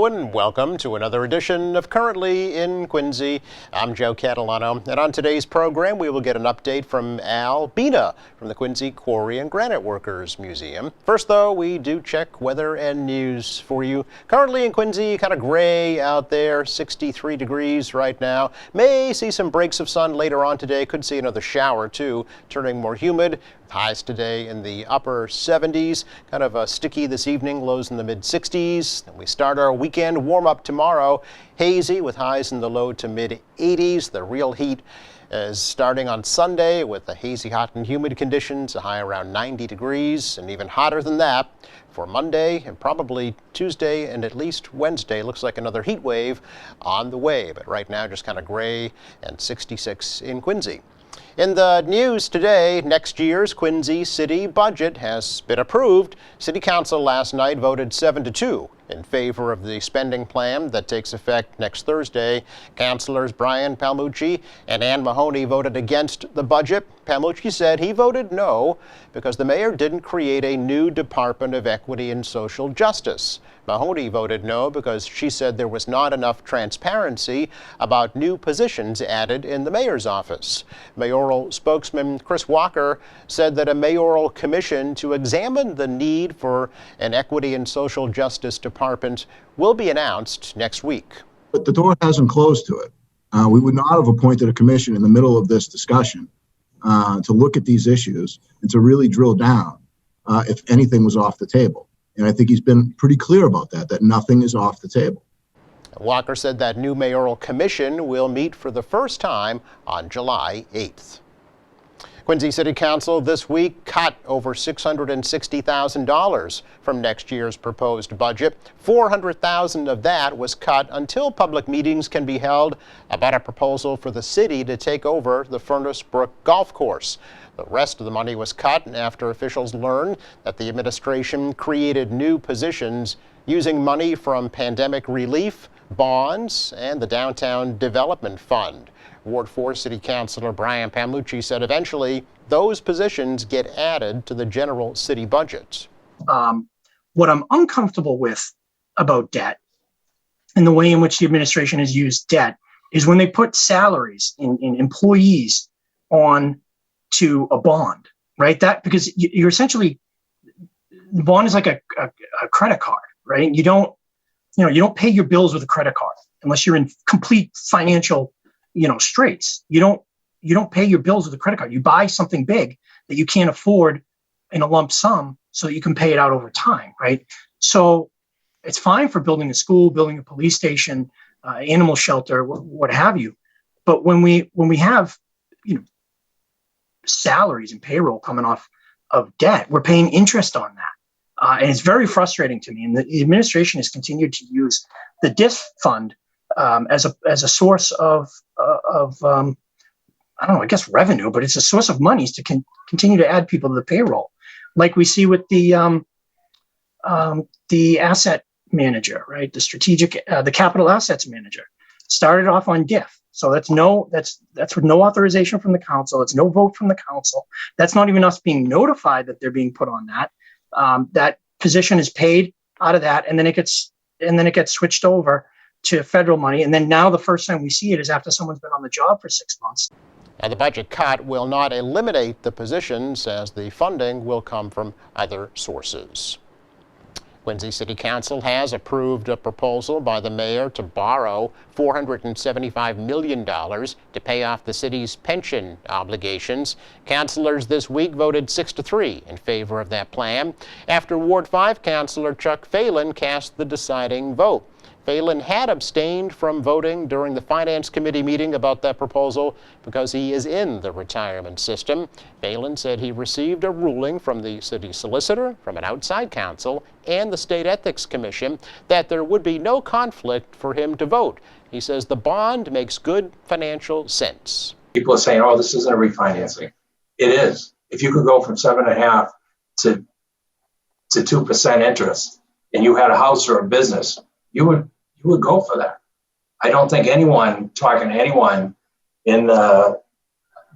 Hello and welcome to another edition of Currently in Quincy. I'm Joe Catalano, and on today's program we will get an update from Al Bina from the Quincy Quarry and Granite Workers Museum. First though, we do check weather and news for you. Currently in Quincy, kind of gray out there, 63 degrees right now. May see some breaks of sun later on today, could see another shower too, turning more humid. Highs today in the upper 70s, kind of sticky this evening, lows in the mid 60s. And we start our weekend warm up tomorrow, hazy with highs in the low to mid 80s. The real heat is starting on Sunday with the hazy, hot and humid conditions, a high around 90 degrees and even hotter than that for Monday and probably Tuesday and at least Wednesday. Looks like another heat wave on the way, but right now just kind of gray and 66 in Quincy. In the news today, next year's Quincy city budget has been approved. City Council last night voted 7-2 in favor of the spending plan that takes effect next Thursday. Councilors Brian Palmucci and Ann Mahoney voted against the budget. Palmucci said he voted no because the mayor didn't create a new Department of Equity and Social Justice. Mahoney voted no because she said there was not enough transparency about new positions added in the mayor's office. Mayoral spokesman Chris Walker said that a mayoral commission to examine the need for an equity and social justice department will be announced next week. But the door hasn't closed to it. We would not have appointed a commission in the middle of this discussion to look at these issues and to really drill down if anything was off the table. And I think he's been pretty clear about that nothing is off the table. Walker said that new mayoral commission will meet for the first time on July 8th. Quincy City Council this week cut over $660,000 from next year's proposed budget. $400,000 of that was cut until public meetings can be held about a proposal for the city to take over the Furnace Brook Golf Course. The rest of the money was cut after officials learned that the administration created new positions using money from pandemic relief, bonds, and the Downtown Development Fund. Ward 4 City Councilor Brian Palmucci said eventually those positions get added to the general city budget. What I'm uncomfortable with about debt and the way in which the administration has used debt is when they put salaries in employees on to a bond, right? That because you're essentially, the bond is like a credit card, right? You don't pay your bills with a credit card unless you're in complete financial, straits. You don't pay your bills with a credit card. You buy something big that you can't afford in a lump sum so that you can pay it out over time, right? So it's fine for building a school, building a police station, animal shelter, what have you. But when we have, salaries and payroll coming off of debt, we're paying interest on that. And it's very frustrating to me. And the administration has continued to use the DIF fund as a source of revenue, but it's a source of monies to continue to add people to the payroll, like we see with the asset manager, right? The capital assets manager started off on DIF. So that's with no authorization from the council. It's no vote from the council. That's not even us being notified that they're being put on that. That position is paid out of that, and then it gets switched over to federal money. And then now the first time we see it is after someone's been on the job for 6 months. Now, the budget cut will not eliminate the positions, as the funding will come from other sources. Quincy City Council has approved a proposal by the mayor to borrow $475 million to pay off the city's pension obligations. Councilors this week voted 6-3 in favor of that plan after Ward 5 Councilor Chuck Phelan cast the deciding vote. Phelan had abstained from voting during the Finance Committee meeting about that proposal because he is in the retirement system. Phelan said he received a ruling from the city solicitor, from an outside counsel, and the State Ethics Commission that there would be no conflict for him to vote. He says the bond makes good financial sense. People are saying, oh, this isn't a refinancing. It is. If you could go from 7.5 to 2% interest and you had a house or a business, you would go for that. I don't think talking to anyone that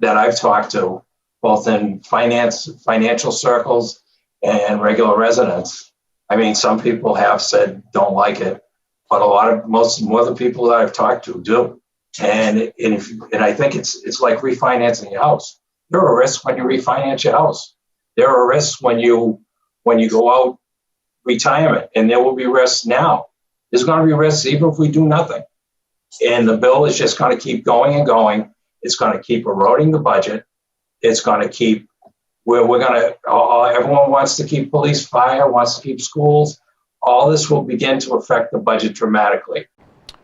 I've talked to, both in financial circles and regular residents. I mean, some people have said don't like it, but more of the people that I've talked to do. And I think it's like refinancing your house. There are risks when you refinance your house. There are risks when you go out retirement, and there will be risks now. There's going to be risks even if we do nothing. And the bill is just going to keep going and going. It's going to keep eroding the budget. It's going to keep everyone wants to keep police, fire, wants to keep schools. All this will begin to affect the budget dramatically.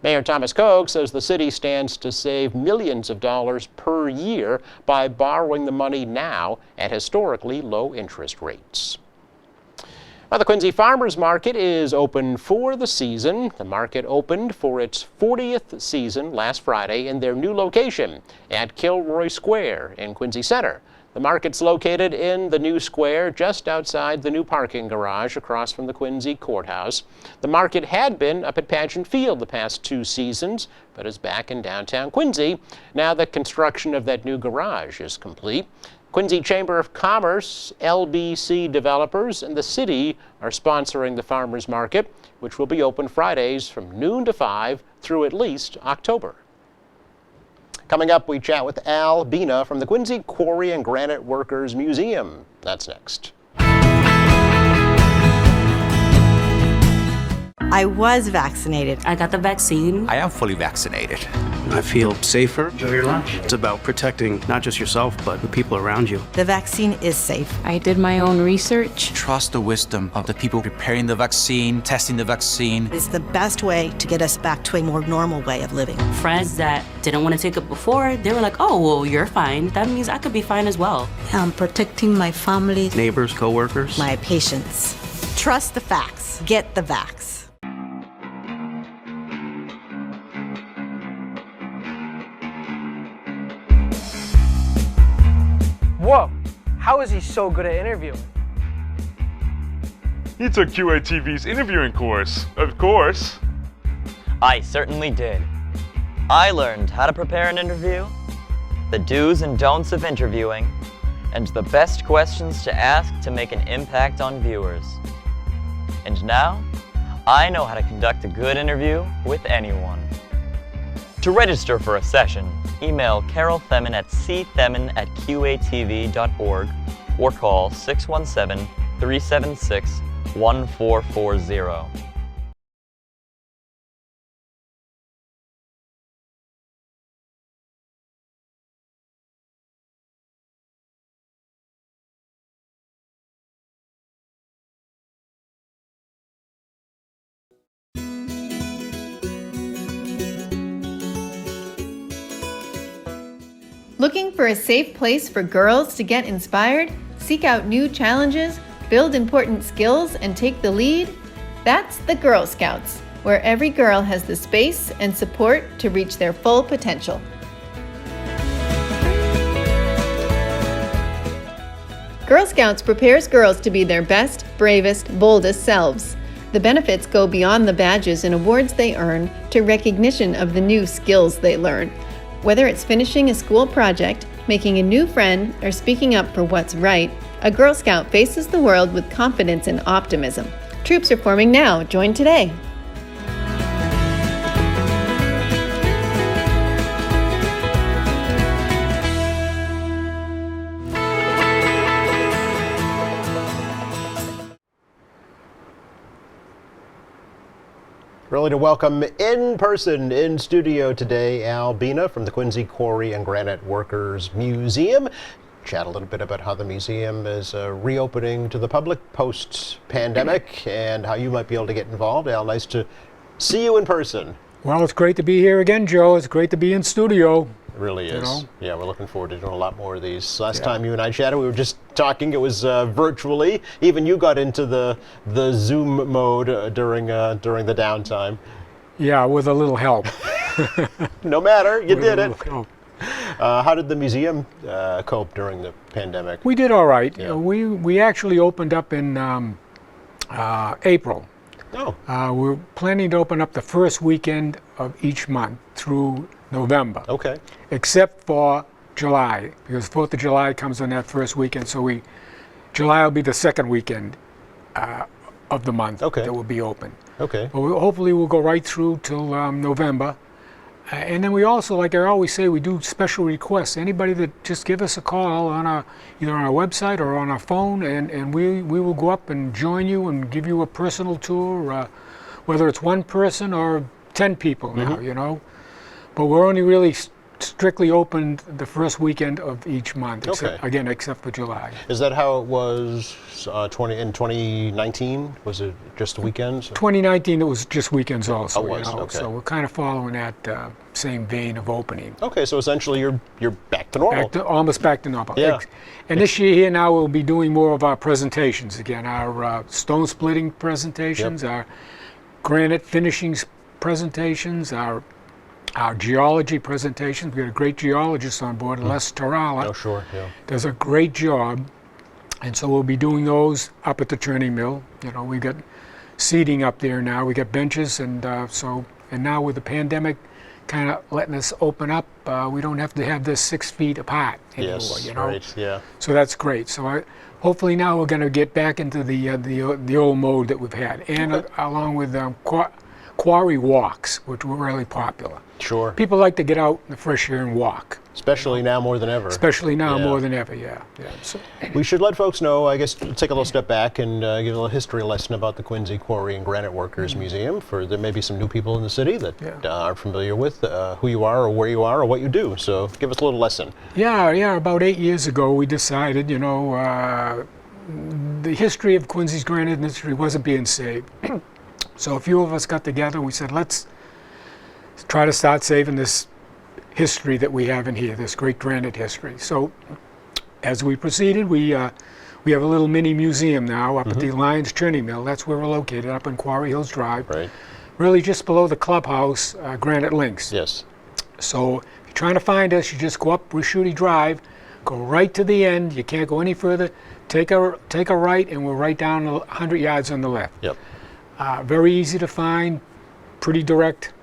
Mayor Thomas Koch says the city stands to save millions of dollars per year by borrowing the money now at historically low interest rates. Well, the Quincy Farmers Market is open for the season. The market opened for its 40th season last Friday in their new location at Kilroy Square in Quincy Center. The market's located in the new square just outside the new parking garage across from the Quincy Courthouse. The market had been up at Pageant Field the past 2 seasons, but is back in downtown Quincy now that construction of that new garage is complete. Quincy Chamber of Commerce, LBC developers, and the city are sponsoring the farmers market, which will be open Fridays from noon to 5 through at least October. Coming up, we chat with Al Bina from the Quincy Quarry and Granite Workers Museum. That's next. I was vaccinated. I got the vaccine. I am fully vaccinated. I feel safer. Enjoy your lunch. It's about protecting not just yourself, but the people around you. The vaccine is safe. I did my own research. Trust the wisdom of the people preparing the vaccine, testing the vaccine. It's the best way to get us back to a more normal way of living. Friends that didn't want to take it before, they were like, oh, well, you're fine. That means I could be fine as well. I'm protecting my family, Neighbors, coworkers. my patients. Trust the facts. Get the vax. Whoa, how is he so good at interviewing? He took QATV's interviewing course, of course. I certainly did. I learned how to prepare an interview, the do's and don'ts of interviewing, and the best questions to ask to make an impact on viewers. And now, I know how to conduct a good interview with anyone. To register for a session, email Carol Themin at cthemin@qatv.org or call 617-376-1440. Looking for a safe place for girls to get inspired, seek out new challenges, build important skills, and take the lead? That's the Girl Scouts, where every girl has the space and support to reach their full potential. Girl Scouts prepares girls to be their best, bravest, boldest selves. The benefits go beyond the badges and awards they earn to recognition of the new skills they learn. Whether it's finishing a school project, making a new friend, or speaking up for what's right, a Girl Scout faces the world with confidence and optimism. Troops are forming now. Join today. Really to welcome in person in studio today Al Bina from the Quincy Quarry and Granite Workers Museum. Chat a little bit about how the museum is reopening to the public post-pandemic and how you might be able to get involved. Al, nice to see you in person. Well, it's great to be here again, Joe. It's great to be in studio. It really is. You know? Yeah, we're looking forward to doing a lot more of these. Last time you and I chatted, we were just talking. It was virtually. Even you got into the Zoom mode during the downtime. Yeah, with a little help. No matter, you With did a it. little help. How did the museum cope during the pandemic? We did all right. Yeah. We actually opened up in April. Oh. We're planning to open up the first weekend of each month through November. Okay. Except for July, because 4th of July comes on that first weekend, so July will be the second weekend of the month Okay. that will be open. Okay. But hopefully we'll go right through till November. And then we also, like I always say, we do special requests. Anybody that just give us a call on either on our website or on our phone, and we will go up and join you and give you a personal tour, whether it's one person or 10 people now, you know. But we're only really strictly open the first weekend of each month, except for July. Is that how it was in 2019? Was it just the weekends? 2019, it was just weekends also. Oh, it was, you know? okay. So we're kind of following that same vein of opening. Okay, so essentially you're back to normal. Almost back to normal. Yeah. And this year here now we'll be doing more of our presentations again, our stone splitting presentations, our granite finishings presentations, our geology presentations. We got a great geologist on board, Les Tarala. Oh, sure, yeah. Does a great job. And so we'll be doing those up at the turning mill. You know, we got seating up there now. We got benches, and now with the pandemic kind of letting us open up, we don't have to have this 6 feet apart anymore. Yes, you know? right, yeah. So that's great. So hopefully now we're going to get back into the old mode that we've had, and along with quarry walks, which were really popular. Sure. People like to get out in the fresh air and walk. Especially now more than ever. Especially now more than ever, yeah. So, we should let folks know, I guess, take a little step back and give a little history lesson about the Quincy Quarry and Granite Workers Museum. There may be some new people in the city that aren't familiar with who you are or where you are or what you do. So give us a little lesson. Yeah, about 8 years ago we decided, you know, the history of Quincy's granite industry wasn't being saved. So a few of us got together and we said, let's try to start saving this history that we have in here, this great granite history. So as we proceeded, we have a little mini museum now up at the Lions Churning Mill. That's where we're located, up on Quarry Hills Drive. Right. Really just below the clubhouse, Granite Links. Yes. So if you're trying to find us, you just go up Rischuti Drive, go right to the end. You can't go any further. Take a right, and we're right down 100 yards on the left. Yep. Very easy to find, pretty direct.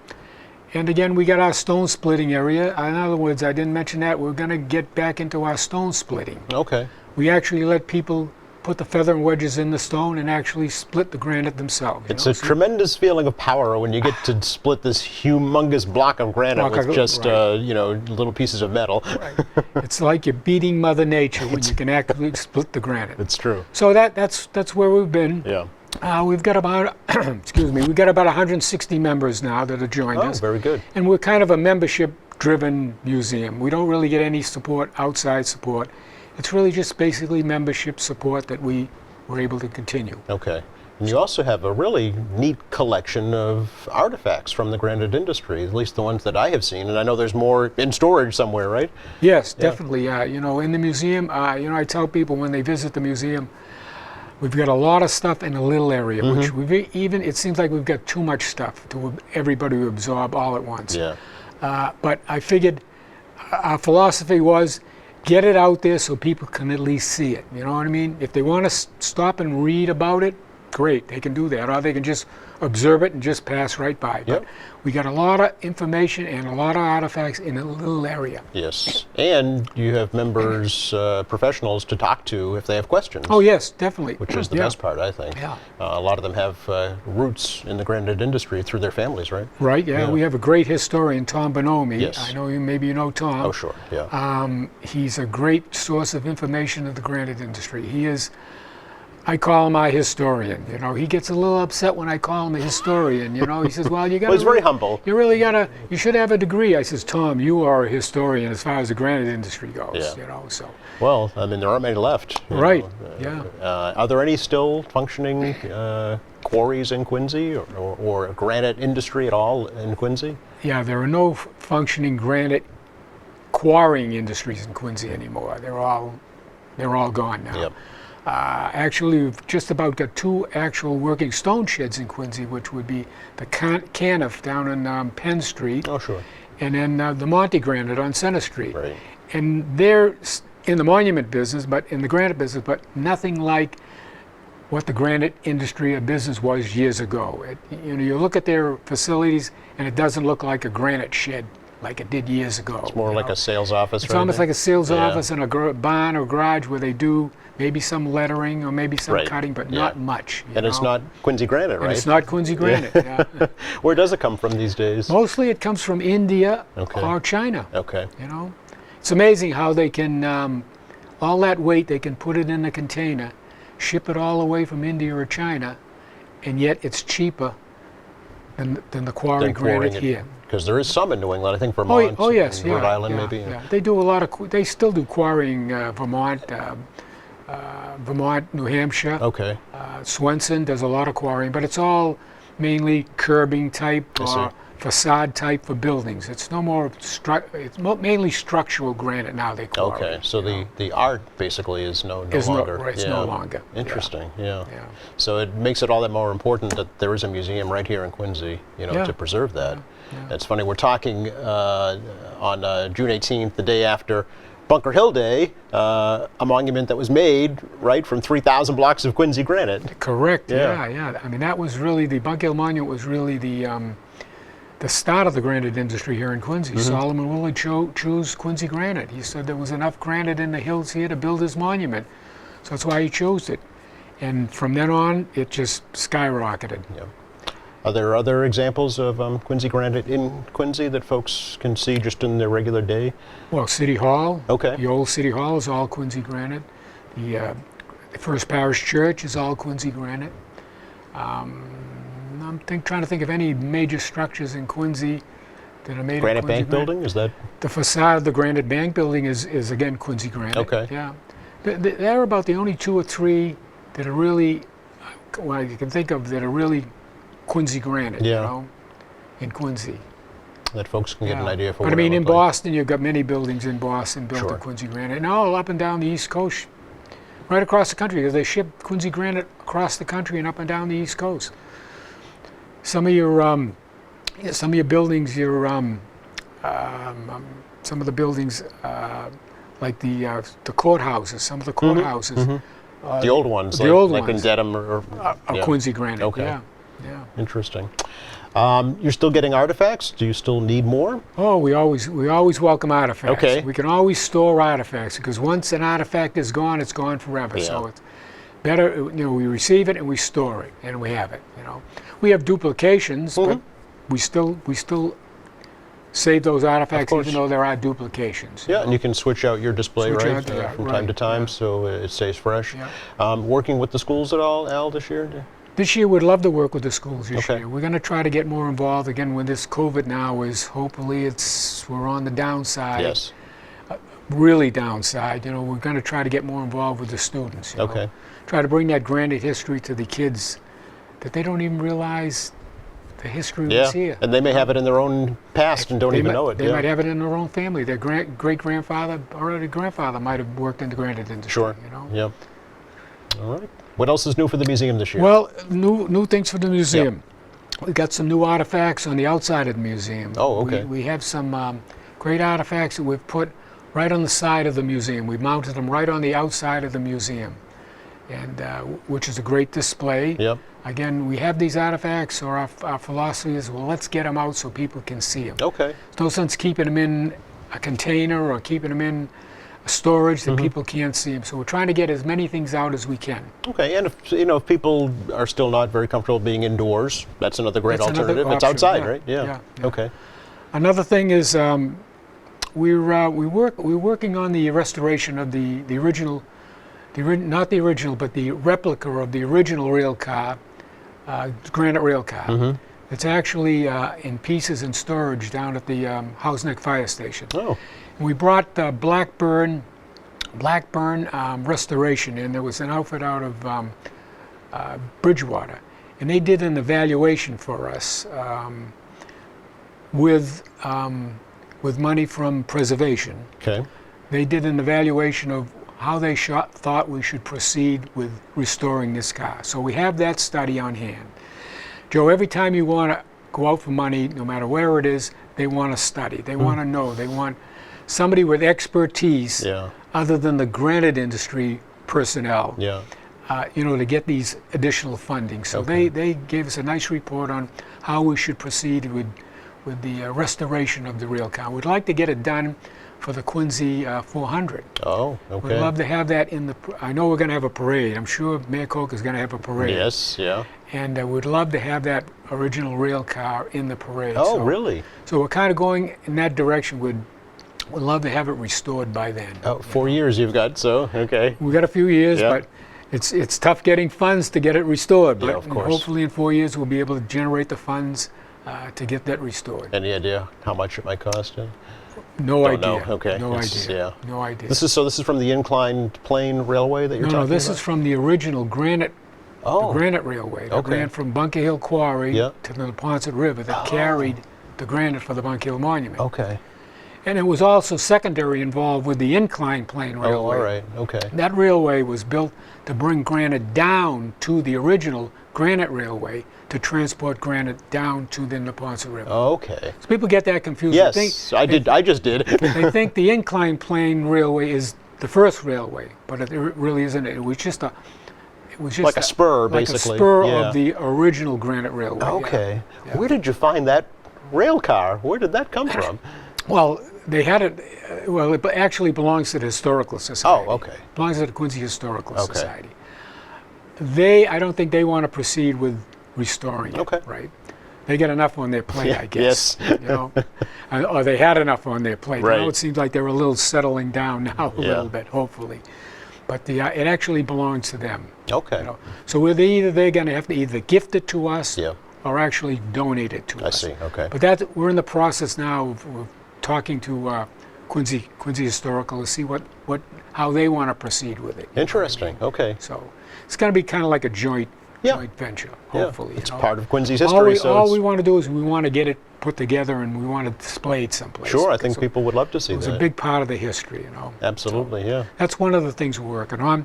And again, we got our stone splitting area. In other words, I didn't mention that. We're going to get back into our stone splitting. Okay. We actually let people put the feather and wedges in the stone and actually split the granite themselves. It's a tremendous feeling of power when you get to split this humongous block of granite with just you know, little pieces of metal. Right. It's like you're beating Mother Nature when you can actually split the granite. It's true. So that's where we've been. Yeah. We've got about, we've got about 160 members now that have joined us. Oh, very good. And we're kind of a membership-driven museum. We don't really get any support, outside support. It's really just basically membership support that we were able to continue. Okay. And you also have a really neat collection of artifacts from the granite industry, at least the ones that I have seen. And I know there's more in storage somewhere, right? Yes, definitely. You know, in the museum, you know, I tell people when they visit the museum, we've got a lot of stuff in a little area, which it seems like we've got too much stuff to everybody to absorb all at once. Yeah. But I figured our philosophy was get it out there so people can at least see it. You know what I mean? If they want to stop and read about it, great, they can do that. Or they can just observe it and just pass right by. Yep. But we got a lot of information and a lot of artifacts in a little area. Yes. And you have members, professionals to talk to if they have questions. Oh, yes, definitely. Which is the best part, I think. Yeah. A lot of them have roots in the granite industry through their families, right? Right, yeah. We have a great historian, Tom Bonomi. Yes. I know maybe you know Tom. Oh, sure, yeah. He's a great source of information of the granite industry. He is, I call him my historian. You know, he gets a little upset when I call him a historian. You know, he says, "Well, you got." Well, he's very humble. You really gotta. You should have a degree. I says, "Tom, you are a historian as far as the granite industry goes." Yeah. You know, so. Well, I mean, there aren't many left. Right. Yeah. Are there any still functioning quarries in Quincy, or granite industry at all in Quincy? Yeah, there are no functioning granite quarrying industries in Quincy anymore. They're all gone now. Yep. Actually, we've just about got 2 actual working stone sheds in Quincy, which would be the Caniff down on Penn Street. Oh, sure. And then the Monte Granite on Center Street. Right. And they're in the monument business, but in the granite business, but nothing like what the granite industry or business was years ago. You know, you look at their facilities, and it doesn't look like a granite shed like it did years ago. It's more like a sales office. It's almost like a sales Yeah. office and a barn or garage where they do maybe some lettering or maybe some Right. cutting, but Yeah. not much. you And it's know? not Quincy granite, right? And it's not Quincy granite. Yeah. Where does it come from these days? Mostly it comes from India Okay. or China. Okay. You know, it's amazing how they can all that weight they can put it in a container, ship it all away from India or China, and yet it's cheaper than the quarry Then pouring granite it- here. Because there is some in New England. I think Vermont. Oh yes, and yeah, Rhode Island, yeah, maybe. yeah. They do a lot of. They still do quarrying. Vermont, Vermont, New Hampshire. Okay. Swenson does a lot of quarrying, but it's all mainly curbing type I see. or facade type for buildings. It's no more. It's mainly structural granite now. They quarry. Okay. So the art basically is no longer. It's no longer. Interesting. Yeah. Yeah. So it makes it all that more important that there is a museum right here in Quincy, Yeah. to preserve that. It's funny. We're talking on June 18th, the day after Bunker Hill Day, a monument that was made right from 3,000 blocks of Quincy granite. Correct. Yeah. Yeah. I mean, that was really the Bunker Hill Monument was really the start of the granite industry here in Quincy. Solomon Willard chose Quincy granite. He said there was enough granite in the hills here to build his monument, so that's why he chose it. And from then on, it just skyrocketed. Yeah. Are there other examples of Quincy granite in Quincy that folks can see just in their regular day? Well, City Hall. Okay. The old City Hall is all Quincy granite. The First Parish Church is all Quincy granite. I'm trying to think of any major structures in Quincy that are made Granite of Quincy Bank Building, is that? The facade of the Granite Bank Building is again Quincy granite. Okay. Yeah. They're about the only two or three that are really, well, you can think of that are really Quincy granite, Yeah. you know, in Quincy. That folks can get an idea for But what I mean, it in looked like. Boston, you've got many buildings in Boston built Sure. in Quincy granite, and all up and down the East Coast, right across the country, because they ship Quincy granite across the country and up and down the East Coast. Some of your buildings, some of the buildings, like the courthouses, some of the courthouses. The old ones, the like, old like ones in Dedham or yeah. Quincy granite. Okay. Yeah. Interesting. You're still getting artifacts? Do you still need more? Oh, we always welcome artifacts. Okay. We can always store artifacts because once an artifact is gone, it's gone forever. Yeah. So it's better, we receive it and we store it and we have it. We have duplications, but we still save those artifacts even though there are duplications. Yeah, and you can switch out your display Switch right out, yeah, from time to right, time, yeah. so it stays fresh. Yeah. Working with the schools at all, Al, this year? This year, we'd love to work with the schools this Okay. year. We're going to try to get more involved. Again, with this COVID now is hopefully we're on the downside. Yes. Really downside. We're going to try to get more involved with the students. Okay. Try to bring that granite history to the kids that they don't even realize the history was here. And they may have it in their own past and don't even know it. They might have it in their own family. Their great-grandfather or their grandfather might have worked in the granite industry. Sure. Yep. All right. What else is new for the museum this year? Well, new things for the museum. We've got some new artifacts on the outside of the museum. Oh, okay. We have some great artifacts that we've put right on the side of the museum. We've mounted them right on the outside of the museum, and which is a great display. Yep. Again, we have these artifacts, or our philosophy is, well, let's get them out so people can see them. Okay. There's no sense keeping them in a container or keeping them in storage that people can't see them. So we're trying to get as many things out as we can. Okay, and if people are still not very comfortable being indoors, that's another great That's another alternative. It's option, outside, yeah, right? yeah. Okay. Another thing is we're working on the restoration of the original, not the original, but the replica of the original rail car, granite rail car. It's actually in pieces in storage down at the House Neck Fire Station. Oh. And we brought Blackburn Restoration in. There was an outfit out of Bridgewater, and they did an evaluation for us with money from preservation. Okay. They did an evaluation of how they thought we should proceed with restoring this car. So we have that study on hand. Joe, every time you want to go out for money, no matter where it is, they want to study. They want to know. They want somebody with expertise other than the granite industry personnel, to get these additional funding. So they gave us a nice report on how we should proceed with restoration of the rail car. We'd like to get it done for the Quincy 400. Oh, okay. We'd love to have that in the. I know we're going to have a parade. I'm sure Mayor Koch is going to have a parade. Yes, yeah. And we'd love to have that original rail car in the parade. Oh, really? So we're kind of going in that direction. We'd love to have it restored by then. Oh, 4 years you've got, so, okay. We've got a few years, Yeah. but it's tough getting funds to get it restored. Yeah, But of course. hopefully in 4 years we'll be able to generate the funds to get that restored. Any idea how much it might cost? No Don't idea. know. Okay. No It's- idea. Yeah. No idea. This is from the inclined plane railway that you're talking No, about? this is from the original Granite. Oh. The Granite Railway. That Okay. ran from Bunker Hill Quarry Yeah. to the Neponset River that carried the granite for the Bunker Hill Monument. Okay. And it was also secondary involved with the inclined plane Oh, railway. all right. Okay. That railway was built to bring granite down to the original Granite Railway to transport granite down to the Neponset River. Okay. So people get that confused. Yes, They think, I just did. they think the inclined plane railway is the first railway, but it really isn't. It was just a. It was just Like a spur, like basically. a spur Yeah. of the original Granite Railway. yeah. Okay. Yeah. Where did you find that rail car? Where did that come from? Well, they had it. Well, it actually belongs to the Historical Society. Oh, okay. Belongs to the Quincy Historical Okay. Society. I don't think they want to proceed with restoring it. Okay. Right. They get enough on their plate, I guess. Yes. You know, or they had enough on their plate. Right. Now it seems like they're a little settling down now, a Yeah. little bit, hopefully. But it actually belongs to them. Okay. You know? So they're going to have to either gift it to us Yeah. or actually donate it to I us. see. Okay. But we're in the process now of talking to Quincy Historical to see how they want to proceed with it. Interesting. Okay. So it's going to be kind of like a joint venture, Yeah. hopefully. It's you know. part of Quincy's history. All we want to do is we want to get it put together and we want to display it someplace. Sure, I think So people would love to see it's that. a big part of the history, you know. Absolutely, yeah. That's one of the things we're working on.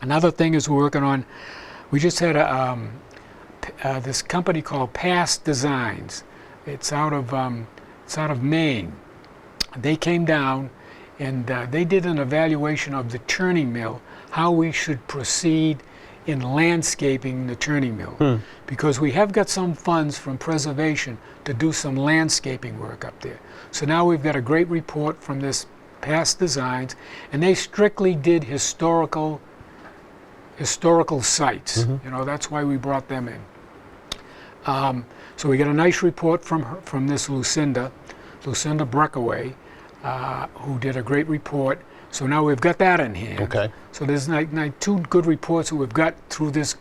Another thing is we're working on. We just had this company called Past Designs. It's out of Maine. They came down and they did an evaluation of the turning mill, how we should proceed in landscaping the turning mill, because we have got some funds from preservation to do some landscaping work up there. So now we've got a great report from this Past Designs, and they strictly did historical sites. You know, that's why we brought them in. So we got a nice report from this Lucinda Breckaway, who did a great report. So now we've got that in hand. Okay. So there's like two good reports that we've got through this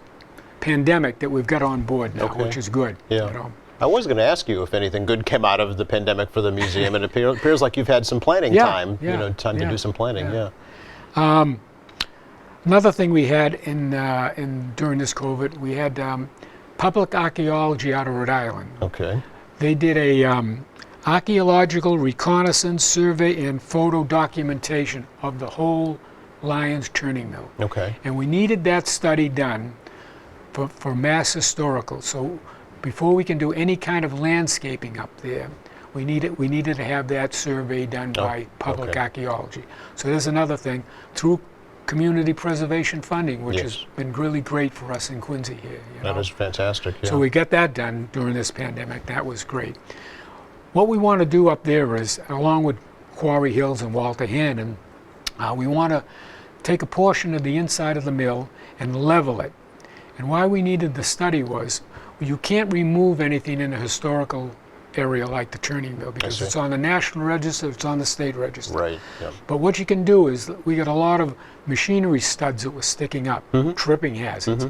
pandemic that we've got on board now, Okay. which is good. Yeah. You know. I was going to ask you if anything good came out of the pandemic for the museum, and it appears like you've had some planning time. Yeah, You know, time to yeah, do some planning. yeah. Yeah. Another thing we had during this COVID, we had public archaeology out of Rhode Island. Okay. They did a archaeological reconnaissance survey and photo documentation of the whole Lions Turning Mill. Okay. And we needed that study done for Mass Historical. So before we can do any kind of landscaping up there, we needed to have that survey done by public okay. archaeology. So there's another thing through community preservation funding, which Yes. has been really great for us in Quincy here. You That know? is fantastic. Yeah. So we got that done during this pandemic. That was great. What we want to do up there is, along with Quarry Hills and Walter Hannon, we want to take a portion of the inside of the mill and level it. And why we needed the study was, you can't remove anything in a historical area like the turning mill because see. it's on the National Register, it's on the State Register. Right. Yeah. But what you can do is, we got a lot of machinery studs that were sticking up, tripping hazards.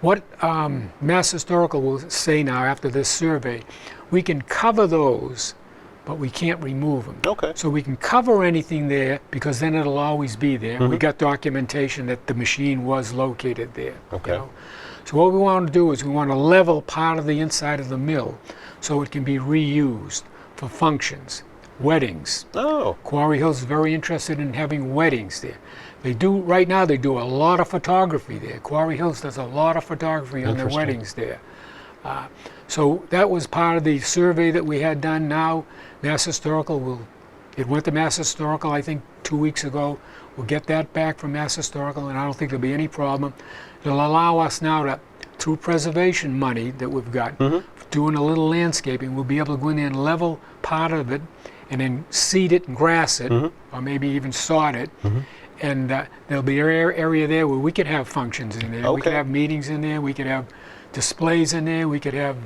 What Mass Historical will say now after this survey, we can cover those, but we can't remove them. Okay. So we can cover anything there because then it'll always be there. We got documentation that the machine was located there. Okay. So what we want to do is we want to level part of the inside of the mill so it can be reused for functions, weddings. Oh. Quarry Hills is very interested in having weddings there. Right now they do a lot of photography there. Quarry Hills does a lot of photography on their Interesting. weddings there. So that was part of the survey that we had done. Now Mass Historical it went to Mass Historical I think 2 weeks ago. We'll get that back from Mass Historical and I don't think there'll be any problem. It'll allow us now through preservation money that we've got, doing a little landscaping, we'll be able to go in there and level part of it and then seed it and grass it, or maybe even sod it. And there'll be an area there where we could have functions in there. We could have meetings in there. We could have displays in there. We could have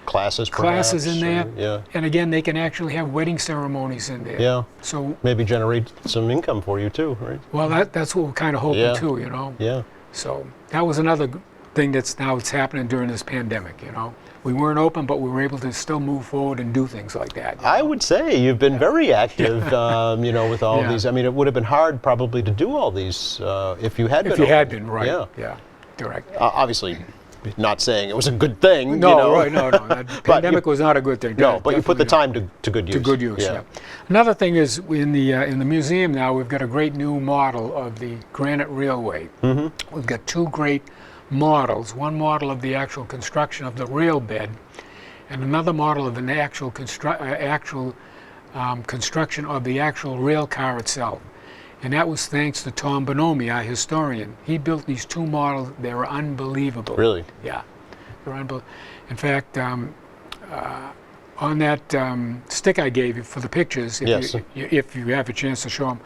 classes in there. Yeah. And again, they can actually have wedding ceremonies in there. Yeah. So maybe generate some income for you too, right? Well, that's what we're kind of hoping too, you know. Yeah. So that was another thing that's happening during this pandemic, you know. We weren't open, but we were able to still move forward and do things like that. I would say you've been very active, you know, with all of these. I mean, it would have been hard probably to do all these if you had been. If you open. had been, right? Yeah. Correct. Obviously, not saying it was a good thing. No, you know. right? No. That pandemic was not a good thing. No, but you put the time to good use. To good use. Yeah. Another thing is in the museum now we've got a great new model of the Granite Railway. We've got two great models. One model of the actual construction of the rail bed, and another model of an actual construction of the actual rail car itself. And that was thanks to Tom Bonomi, our historian. He built these two models. They were unbelievable. Really? Yeah. They're unbelievable. In fact, on that stick I gave you for the pictures, if you have a chance to show them,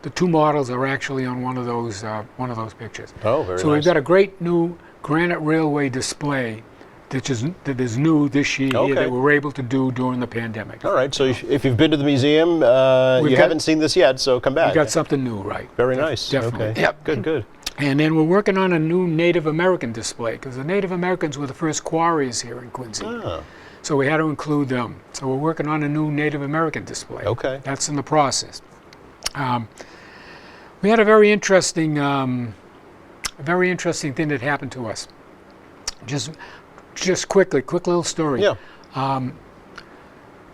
the two models are actually on one of those pictures. Oh, very nice. So we've got a great new Granite Railway display that is new this year that we were able to do during the pandemic. All right, so if you've been to the museum, you haven't seen this yet, so come back. We got something new, right? Very nice. Definitely. Okay. Yep. Good. And then we're working on a new Native American display, because the Native Americans were the first quarries here in Quincy. So we had to include them. So we're working on a new Native American display. Okay. That's in the process. We had a very interesting thing that happened to us. Just quick little story. Yeah.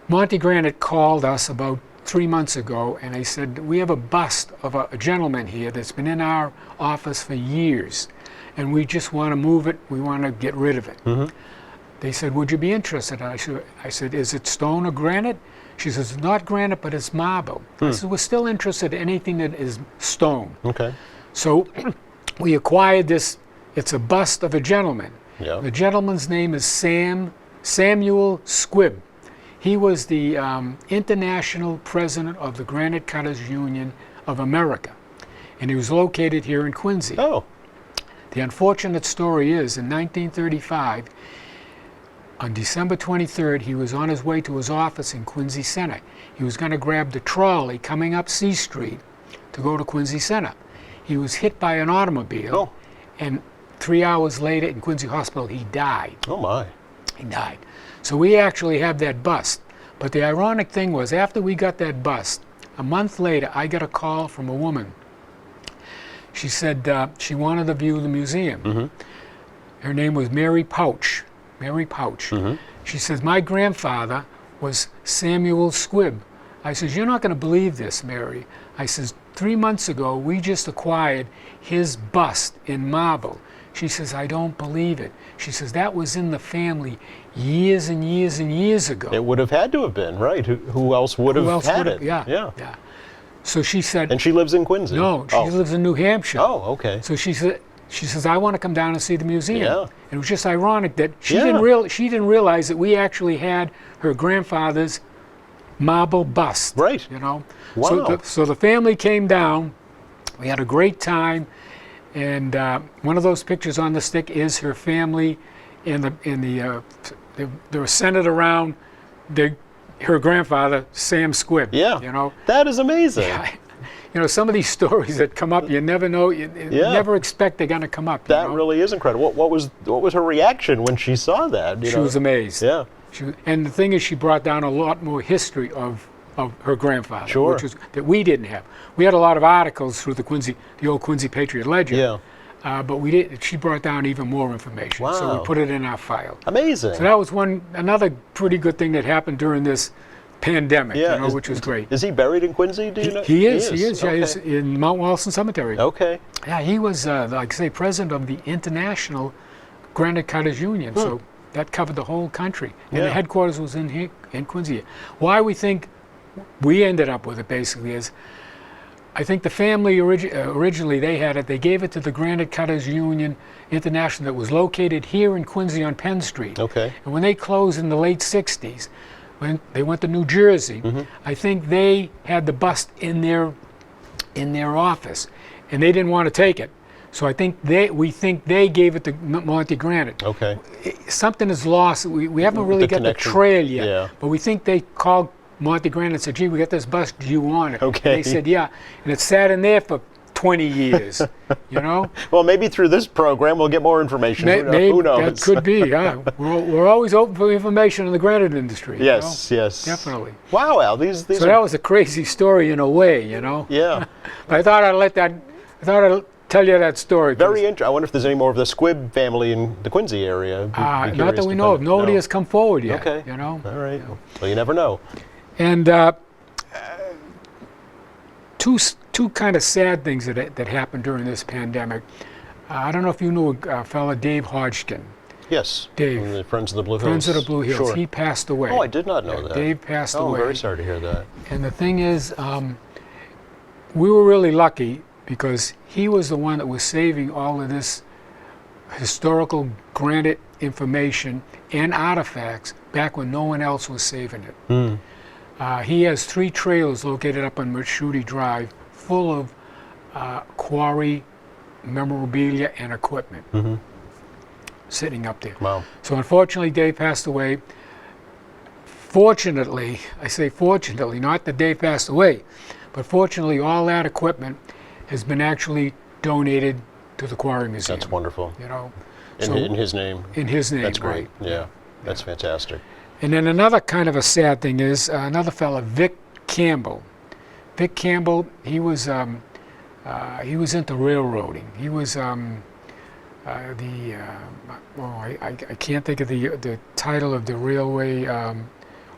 Monty Granite called us about 3 months ago, and they said, we have a bust of a gentleman here that's been in our office for years, and we just want to move it. We want to get rid of it. They said, would you be interested? I said, is it stone or granite? She says, it's not granite, but it's marble. I said, we're still interested in anything that is stone. Okay. So we acquired this. It's a bust of a gentleman. Yeah. The gentleman's name is Samuel Squibb. He was the international president of the Granite Cutters Union of America, and he was located here in Quincy. Oh. The unfortunate story is, in 1935, on December 23rd, he was on his way to his office in Quincy Center. He was going to grab the trolley coming up C Street to go to Quincy Center. He was hit by an automobile, and 3 hours later in Quincy Hospital, he died. Oh my. He died. So we actually have that bust. But the ironic thing was, after we got that bust, a month later, I got a call from a woman. She said she wanted to view the museum. Her name was Mary Pouch. She says, my grandfather was Samuel Squibb. I says, you're not going to believe this, Mary. I says, 3 months ago, we just acquired his bust in marble. She says, I don't believe it. She says, that was in the family years and years and years ago. It would have had to have been, right? Who else would have had it? Yeah. So she said... And she lives in Quincy? No, she lives in New Hampshire. Oh, okay. So she says, I want to come down and see the museum. Yeah. And it was just ironic that she didn't realize that we actually had her grandfather's marble bust. Right. You know? Wow. So the family came down. We had a great time. And one of those pictures on the stick is her family, they were centered around her grandfather, Sam Squibb. Yeah, you know, that is amazing. Yeah. You know, some of these stories that come up, you never know, you never expect they're going to come up. That really is incredible. What was her reaction when she saw that? She was amazed. Yeah. And the thing is, she brought down a lot more history of her grandfather, sure, which was that we didn't have. We had a lot of articles through the old Quincy Patriot Ledger. Yeah. But we did. She brought down even more information. Wow. So we put it in our file. Amazing. So that was another pretty good thing that happened during this pandemic. Yeah. You know, which was great. Is he buried in Quincy? Do you know? He is. Yeah, okay. he's in Mount Wallison Cemetery. Okay. Yeah, he was, like I say, president of the International Granite Cutters Union. So that covered the whole country, and the headquarters was in Quincy. Why we think we ended up with it basically is I think the family originally they had it. They gave it to the Granite Cutters Union International that was located here in Quincy on Penn Street. Okay. And when they closed in the late 60s, when they went to New Jersey, I think they had the bust in their office, and they didn't want to take it. So I think we think they gave it to Monte Granite. Okay. Something is lost. We haven't really got the trail yet, but we think they called Monte Granite and said, "Gee, we got this bus. Do you want it?" Okay. And they said, "Yeah," and it sat in there for 20 years. You know. Well, maybe through this program we'll get more information. Maybe, who knows? that could be. Yeah. We're always open for information in the granite industry. Yes. You know? Yes. Definitely. Wow, Al. These So are... that was a crazy story in a way, you know. Yeah. But I thought I'd tell you that story. Very interesting. I wonder if there's any more of the Squibb family in the Quincy area. Not that we know of. Nobody has come forward yet. Okay. You know. All right. Well, you never know. And two kind of sad things that happened during this pandemic. I don't know if you knew a fella, Dave Hodgkin. Yes. Dave. From the Friends of the Blue Hills. Friends of the Blue Hills. Sure. He passed away. Oh, I did not know that. Dave passed away. Oh, very sorry to hear that. And the thing is, we were really lucky because he was the one that was saving all of this historical granite information and artifacts back when no one else was saving it. He has 3 trailers located up on Machuti Drive full of quarry memorabilia and equipment sitting up there. Wow. So unfortunately, Dave passed away. Fortunately, I say fortunately, not that Dave passed away, but fortunately all that equipment has been actually donated to the Quarry Museum. That's wonderful. You know, In his name. In his name. That's great. Right. Yeah. That's fantastic. And then another kind of a sad thing is another fella, Vic Campbell. Vic Campbell, he was into railroading. He was I can't think of the title of the railway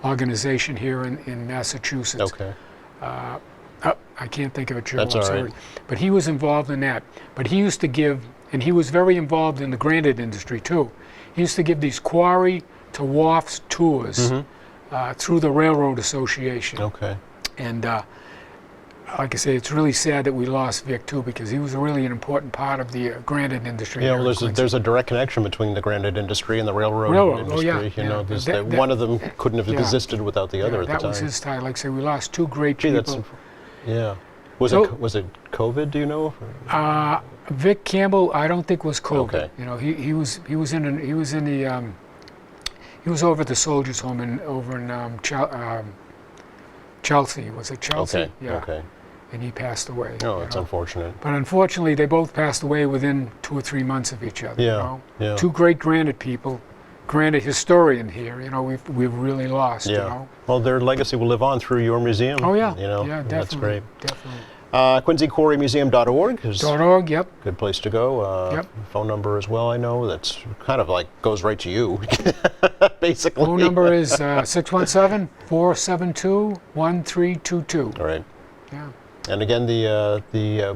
organization here in Massachusetts. Okay. I can't think of it, Joe. That's I'm all sorry. right. But he was involved in that. But he used to give, and he was very involved in the granite industry too. He used to give these quarry to wharfs tours through the Railroad Association. Okay. And like I say, it's really sad that we lost Vic too, because he was really an important part of the granite industry. Yeah, here well, in Quincy. there's a direct connection between the granite industry and the railroad industry. Oh, yeah, You know, yeah. there's one of them couldn't have existed without the other at the time. That was his time. Like I say, we lost 2 great Gee, people. Yeah. Was it COVID? Do you know? Vic Campbell, I don't think was COVID. Okay. You know, he was over at the Soldiers' Home over in Chelsea. Was it Chelsea? Okay. Yeah. Okay. And he passed away. Oh, that's unfortunate. But unfortunately, they both passed away within 2 or 3 months of each other. Yeah. You know? Yeah. 2 great granite people, granite historian here. You know, we've really lost. Yeah. You know. Well, their legacy will live on through your museum. Oh yeah. You know, Yeah, definitely. that's great. Definitely. QuincyQuarryMuseum.org is .org. Yep. a good place to go. Yep. Phone number as well, I know. That's kind of like goes right to you, basically. Phone number is 617-472-1322. All right. Yeah. And again, the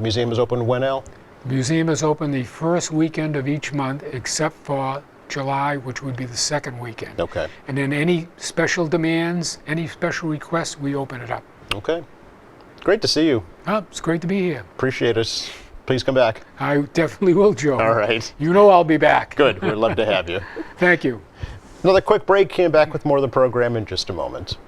museum is open when, Al? The museum is open the first weekend of each month, except for July, which would be the second weekend. Okay. And then any special demands, any special requests, we open it up. Okay. Great to see you. Oh, it's great to be here. Appreciate it. Please come back. I definitely will, Joe. All right. You know I'll be back. Good. We'd love to have you. Thank you. Another quick break. Came back with more of the program in just a moment.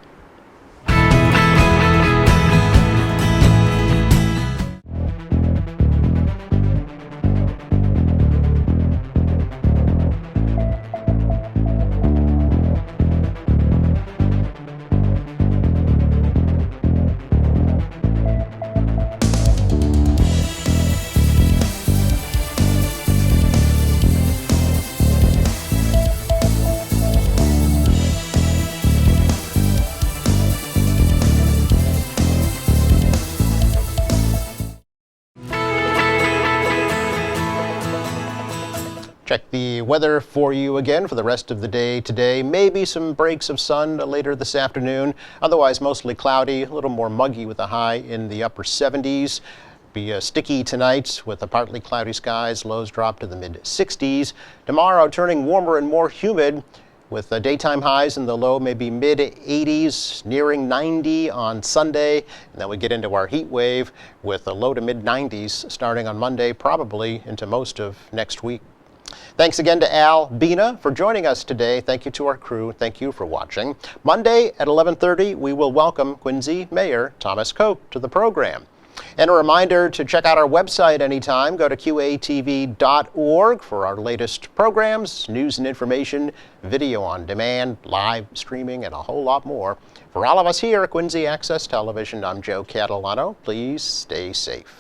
Check the weather for you again for the rest of the day today. Maybe some breaks of sun later this afternoon. Otherwise, mostly cloudy, a little more muggy with a high in the upper 70s. Be sticky tonight with the partly cloudy skies. Lows drop to the mid 60s. Tomorrow, turning warmer and more humid. with daytime highs in the low, maybe mid 80s, nearing 90 on Sunday. And then we get into our heat wave with a low to mid 90s starting on Monday, probably into most of next week. Thanks again to Al Bina for joining us today. Thank you to our crew. Thank you for watching. Monday at 11:30, we will welcome Quincy Mayor Thomas Koch to the program. And a reminder to check out our website anytime. Go to qatv.org for our latest programs, news and information, video on demand, live streaming, and a whole lot more. For all of us here at Quincy Access Television, I'm Joe Catalano. Please stay safe.